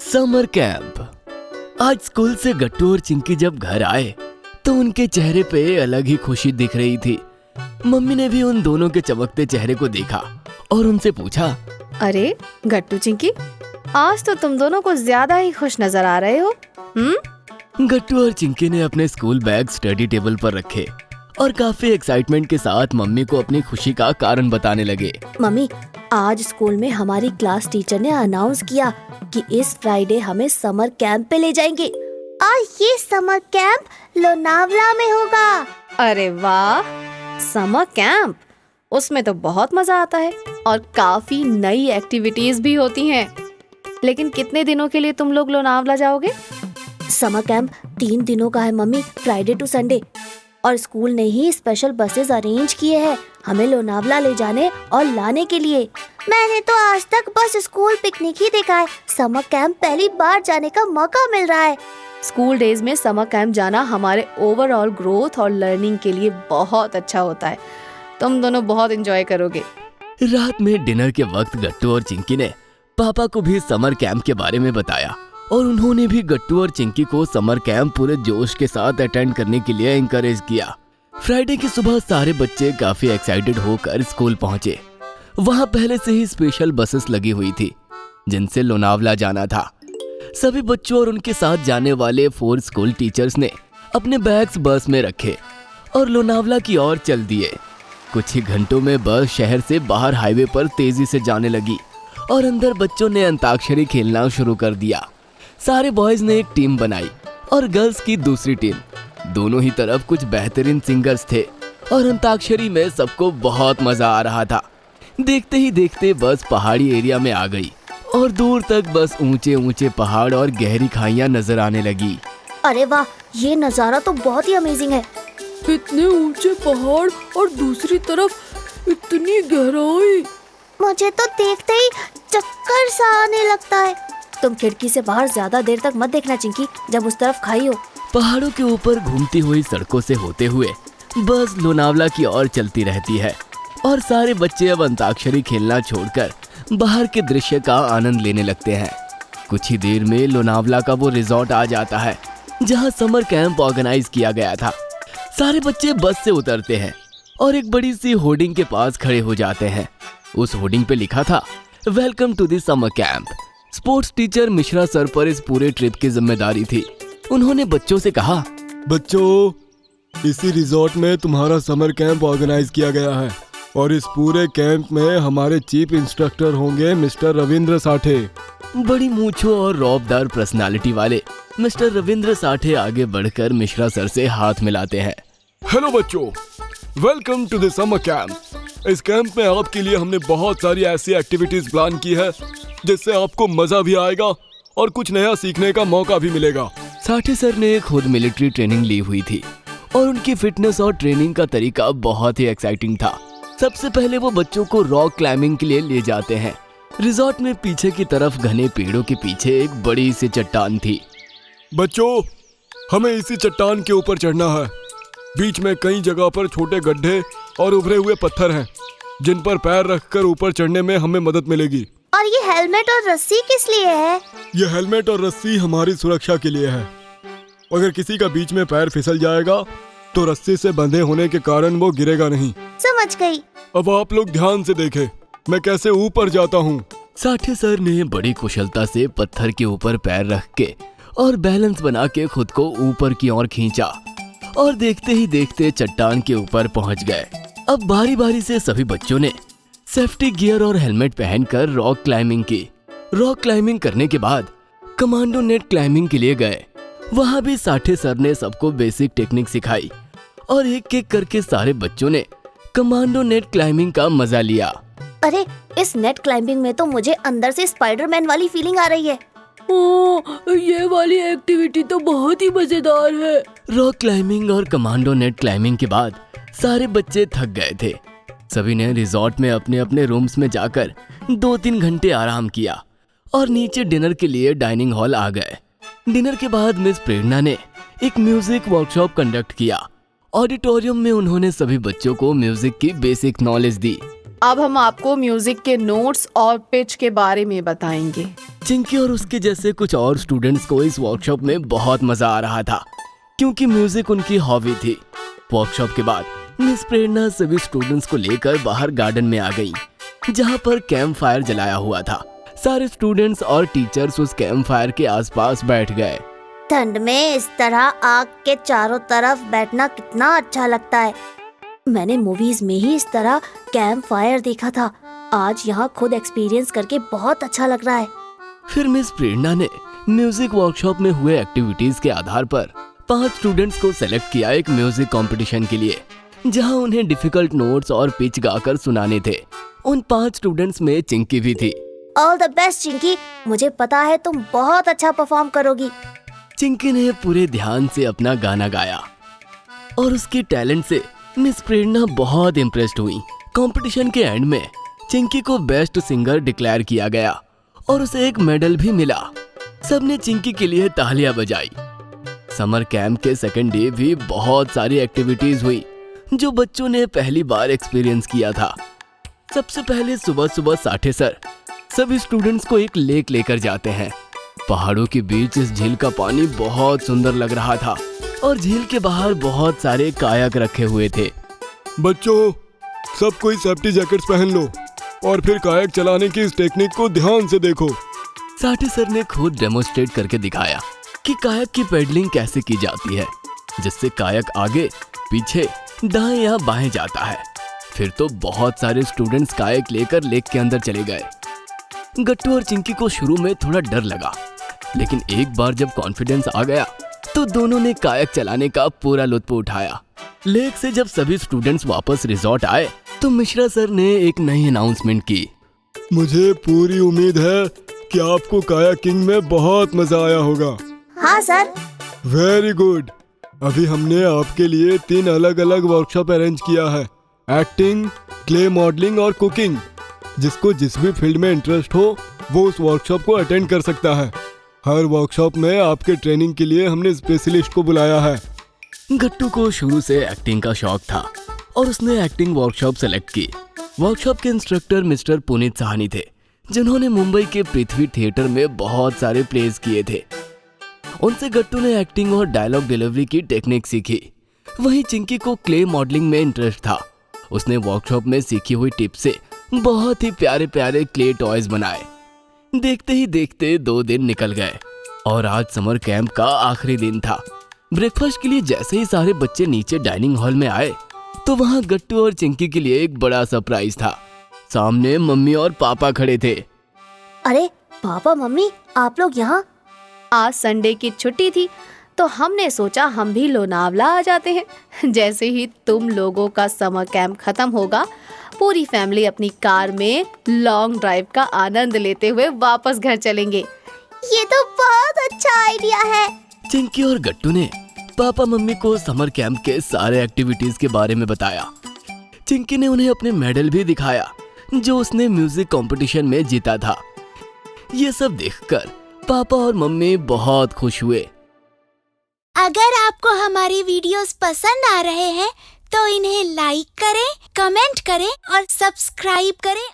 Summer camp. आज school से गट्टू और चिंकी जब घर आए तो उनके चेहरे पे अलग ही खुशी दिख रही थी। मम्मी ने भी उन दोनों के चमकते चेहरे को देखा और उनसे पूछा, अरे गट्टू चिंकी, आज तो तुम दोनों को ज्यादा ही खुश नजर आ रहे हो। गट्टू और चिंकी ने अपने स्कूल बैग स्टडी टेबल पर रखे और काफी एक्साइटमेंट के साथ मम्मी को अपनी खुशी का कारण बताने लगे। मम्मी, आज स्कूल में हमारी क्लास टीचर ने अनाउंस किया कि इस फ्राइडे हमें समर कैंप पे ले जाएंगे और ये समर कैंप लोनावला में होगा। अरे वाह, समर कैंप, उसमें तो बहुत मजा आता है और काफी नई एक्टिविटीज भी होती हैं। लेकिन कितने दिनों के लिए तुम लोग लोनावला जाओगे? समर कैंप 3 दिनों का है मम्मी, फ्राइडे टू संडे, और स्कूल ने ही स्पेशल बसेस अरेंज किए हैं हमें लोनावला ले जाने और लाने के लिए। मैंने तो आज तक बस स्कूल पिकनिक ही देखा है, समर कैंप पहली बार जाने का मौका मिल रहा है। स्कूल डेज में समर कैंप जाना हमारे ओवरऑल ग्रोथ और लर्निंग के लिए बहुत अच्छा होता है। तुम दोनों बहुत एंजॉय करोगे। रात में डिनर के वक्त गट्टू और चिंकी ने पापा को भी समर कैंप के बारे में बताया और उन्होंने भी गट्टू और चिंकी को समर कैंप पूरे जोश के साथ अटेंड करने के लिए एनकरेज किया। फ्राइडे की सुबह सारे बच्चे काफी एक्साइटेड होकर स्कूल पहुंचे। वहां पहले से ही स्पेशल बसेस लगी हुई थी जिनसे लोनावला जाना था। सभी बच्चों और उनके साथ जाने वाले 4 स्कूल टीचर्स ने अपने बैग्स बस में रखे और लोनावला की ओर चल दिए। कुछ ही घंटों में बस शहर से बाहर हाईवे पर तेजी से जाने लगी और अंदर बच्चों ने अंताक्षरी खेलना शुरू कर दिया। सारे बॉयज ने एक टीम बनाई और गर्ल्स की दूसरी टीम। दोनों ही तरफ कुछ बेहतरीन सिंगर्स थे और अंताक्षरी में सबको बहुत मजा आ रहा था। देखते ही देखते बस पहाड़ी एरिया में आ गई और दूर तक बस ऊंचे ऊंचे पहाड़ और गहरी खाइयां नजर आने लगी। अरे वाह, ये नजारा तो बहुत ही अमेजिंग है। इतने ऊंचे पहाड़ और दूसरी तरफ इतनी गहराई। मुझे तो देखते ही चक्कर सा आने लगता है। तुम खिड़की से बाहर ज्यादा देर तक मत देखना चिंकी, जब उस तरफ खाई हो। पहाड़ों के ऊपर घूमती हुई सड़कों से होते हुए बस लोनावला की ओर चलती रहती है और सारे बच्चे अब अंताक्षरी खेलना छोड़कर बाहर के दृश्य का आनंद लेने लगते हैं। कुछ ही देर में लोनावला का वो रिजॉर्ट आ जाता है जहां समर कैंप ऑर्गेनाइज किया गया था। सारे बच्चे बस से उतरते हैं और एक बड़ी सी होर्डिंग के पास खड़े हो जाते हैं। उस होर्डिंग पे लिखा था, welcome to the summer camp. Sports teacher Mishra sir पर इस पूरे ट्रिप की जिम्मेदारी थी। उन्होंने बच्चों से कहा, बच्चों, इसी रिजॉर्ट में तुम्हारा समर कैंप ऑर्गेनाइज किया गया है और इस पूरे कैंप में हमारे चीफ इंस्ट्रक्टर होंगे मिस्टर रविंद्र साठे। बड़ी मूंछों और रौबदार पर्सनालिटी वाले मिस्टर रविंद्र साठे आगे बढ़कर मिश्रा सर से हाथ मिलाते हैं। हेलो बच्चों, welcome to the summer camp. इस कैंप में आपके लिए हमने बहुत सारी ऐसी एक्टिविटीज प्लान की है जिससे आपको मजा भी आएगा और कुछ नया सीखने का मौका भी मिलेगा। साठे सर ने खुद मिलिट्री ट्रेनिंग ली हुई थी और उनकी फिटनेस और ट्रेनिंग का तरीका बहुत ही एक्साइटिंग था। सबसे पहले वो बच्चों को रॉक क्लाइंबिंग के लिए ले जाते हैं। रिजॉर्ट में पीछे की तरफ घने पेड़ों के पीछे एक बड़ी सी चट्टान थी। बच्चों, हमें इसी चट्टान के ऊपर चढ़ना है। बीच में कई जगह पर छोटे गड्ढे और उभरे हुए पत्थर हैं जिन पर पैर रखकर ऊपर चढ़ने में हमें मदद मिलेगी। और ये हेलमेट और रस्सी किस लिए है? ये हेलमेट और रस्सी हमारी सुरक्षा के लिए है। अगर किसी का बीच में पैर फिसल जाएगा तो रस्सी से बंधे होने के कारण वो गिरेगा नहीं। समझ गई। अब आप लोग ध्यान से देखें मैं कैसे ऊपर जाता हूँ। साठे सर ने बड़ी कुशलता से पत्थर के ऊपर पैर रख के और बैलेंस बना के खुद को ऊपर की ओर खींचा और देखते ही देखते चट्टान के ऊपर पहुंच गए। अब बारी बारी से सभी बच्चों ने सेफ्टी गियर और हेलमेट पहनकर रॉक क्लाइंबिंग की। रॉक क्लाइंबिंग करने के बाद कमांडो नेट क्लाइंबिंग के लिए गए। वहां भी साठे सर ने सबको बेसिक टेक्निक सिखाई और एक एक करके सारे बच्चों ने कमांडो नेट क्लाइंबिंग का मजा लिया। अरे, इस नेट क्लाइंबिंग में तो मुझे अंदर से स्पाइडरमैन वाली फीलिंग आ रही है। ये वाली एक्टिविटी तो बहुत ही मजेदार है। रॉक क्लाइंबिंग और कमांडो नेट क्लाइंबिंग के बाद सारे बच्चे थक गए थे। सभी ने रिजॉर्ट में अपने अपने रूम्स में जाकर 2-3 घंटे आराम किया और नीचे डिनर के लिए डाइनिंग हॉल आ गए। डिनर के बाद मिस प्रेरणा ने एक म्यूजिक वर्कशॉप कंडक्ट किया। ऑडिटोरियम में उन्होंने सभी बच्चों को म्यूजिक की बेसिक नॉलेज दी। अब हम आपको म्यूजिक के नोट्स और पिच के बारे में बताएंगे। चिंकी और उसके जैसे कुछ और स्टूडेंट्स को इस वर्कशॉप में बहुत मजा आ रहा था, क्योंकि म्यूजिक उनकी हॉबी थी। वर्कशॉप के बाद मिस प्रेरणा सभी स्टूडेंट्स को लेकर बाहर गार्डन में आ गई, जहाँ पर कैंप फायर जलाया हुआ था। सारे स्टूडेंट्स और टीचर्स उस कैंप फायर के आसपास बैठ गए। ठंड में इस तरह आग के चारों तरफ बैठना कितना अच्छा लगता है। मैंने मूवीज में ही इस तरह कैंप फायर देखा था। आज यहाँ खुद एक्सपीरियंस करके बहुत अच्छा लग रहा है। फिर मिस प्रेरणा ने म्यूजिक वर्कशॉप में हुए एक्टिविटीज के आधार पर 5 स्टूडेंट्स को सेलेक्ट किया एक म्यूजिक कंपटीशन के लिए, जहां उन्हें डिफिकल्ट नोट्स और पिच गाकर सुनाने थे। उन 5 स्टूडेंट्स में चिंकी भी थी। ऑल द बेस्ट चिंकी, मुझे पता है तुम बहुत अच्छा परफॉर्म करोगी। चिंकी ने पूरे ध्यान से अपना गाना गाया और उसके टैलेंट से मिस प्रेरणा बहुत इम्प्रेस्ड हुई। कंपटीशन के एंड में चिंकी को बेस्ट सिंगर डिक्लेयर किया गया और उसे एक मेडल भी मिला। सबने चिंकी के लिए तालियां बजाई। समर कैंप के सेकंड डे भी बहुत सारी एक्टिविटीज हुई जो बच्चों ने पहली बार एक्सपीरियंस किया था। सबसे पहले सुबह सुबह साठे सर सभी स्टूडेंट्स को एक लेक लेकर जाते हैं। पहाड़ों के बीच इस झील का पानी बहुत सुंदर लग रहा था और झील के बाहर बहुत सारे कायाक रखे हुए थे। बच्चों, सब कोई सेफ्टी जैकेट्स पहन लो और फिर कायाक चलाने की इस टेक्निक को ध्यान से देखो। साठे सर ने खुद डेमोन्स्ट्रेट करके दिखाया कि कायाक की पैडलिंग कैसे की जाती है, जिससे कायाक आगे पीछे दाएं या बाएं जाता है। फिर तो बहुत सारे स्टूडेंट्स कायाक लेकर लेक के अंदर चले गए। गट्टू और चिंकी को शुरू में थोड़ा डर लगा, लेकिन एक बार जब कॉन्फिडेंस आ गया तो दोनों ने कायाक चलाने का पूरा लुत्फ उठाया। लेक से जब सभी स्टूडेंट्स वापस रिजॉर्ट आए तो मिश्रा सर ने एक नई अनाउंसमेंट की। मुझे पूरी उम्मीद है कि आपको कायाकिंग में बहुत मजा आया होगा। हाँ सर। Very good. अभी हमने आपके लिए 3 अलग अलग वर्कशॉप अरेंज किया है, एक्टिंग, क्ले मॉडलिंग और कुकिंग। जिसको जिस भी फील्ड में इंटरेस्ट हो वो उस वर्कशॉप को अटेंड कर सकता है। हर वर्कशॉप में आपके ट्रेनिंग के लिए हमने स्पेशलिस्ट को बुलाया है। गट्टू को शुरू से एक्टिंग का शौक था और उसने एक्टिंग वर्कशॉप सेलेक्ट की। वर्कशॉप के इंस्ट्रक्टर मिस्टर पुनीत साहनी थे, जिन्होंने मुंबई के पृथ्वी थिएटर में बहुत सारे प्लेस किए थे। उनसे गट्टू ने एक्टिंग और डायलॉग डिलीवरी की टेक्निक सीखी। वहीं चिंकी को क्ले मॉडलिंग में इंटरेस्ट था। उसने वर्कशॉप में सीखी हुई टिप से बहुत ही प्यारे प्यारे क्ले टॉयज बनाए। देखते ही देखते 2 दिन निकल गए और आज समर कैंप का आखिरी दिन था। ब्रेकफास्ट के लिए जैसे ही सारे बच्चे नीचे डाइनिंग हॉल में आए तो वहाँ गट्टू और चिंकी के लिए एक बड़ा सरप्राइज था। सामने मम्मी और पापा खड़े थे। अरे पापा मम्मी, आप लोग यहाँ? आज संडे की छुट्टी थी तो हमने सोचा हम भी लोनावला आ जाते हैं। जैसे ही तुम लोगों का समर कैंप खत्म होगा, पूरी फैमिली अपनी कार में लॉन्ग ड्राइव का आनंद लेते हुए वापस घर चलेंगे। ये तो बहुत अच्छा आइडिया है। चिंकी और गट्टू ने पापा मम्मी को समर कैंप के सारे एक्टिविटीज के बारे में बताया। चिंकी ने उन्हें अपने मेडल भी दिखाया जो उसने म्यूजिक कंपटीशन में जीता था। ये सब देखकर पापा और मम्मी बहुत खुश हुए। अगर आपको हमारी वीडियोस पसंद आ रहे हैं तो इन्हें लाइक करें, कमेंट करें और सब्सक्राइब करें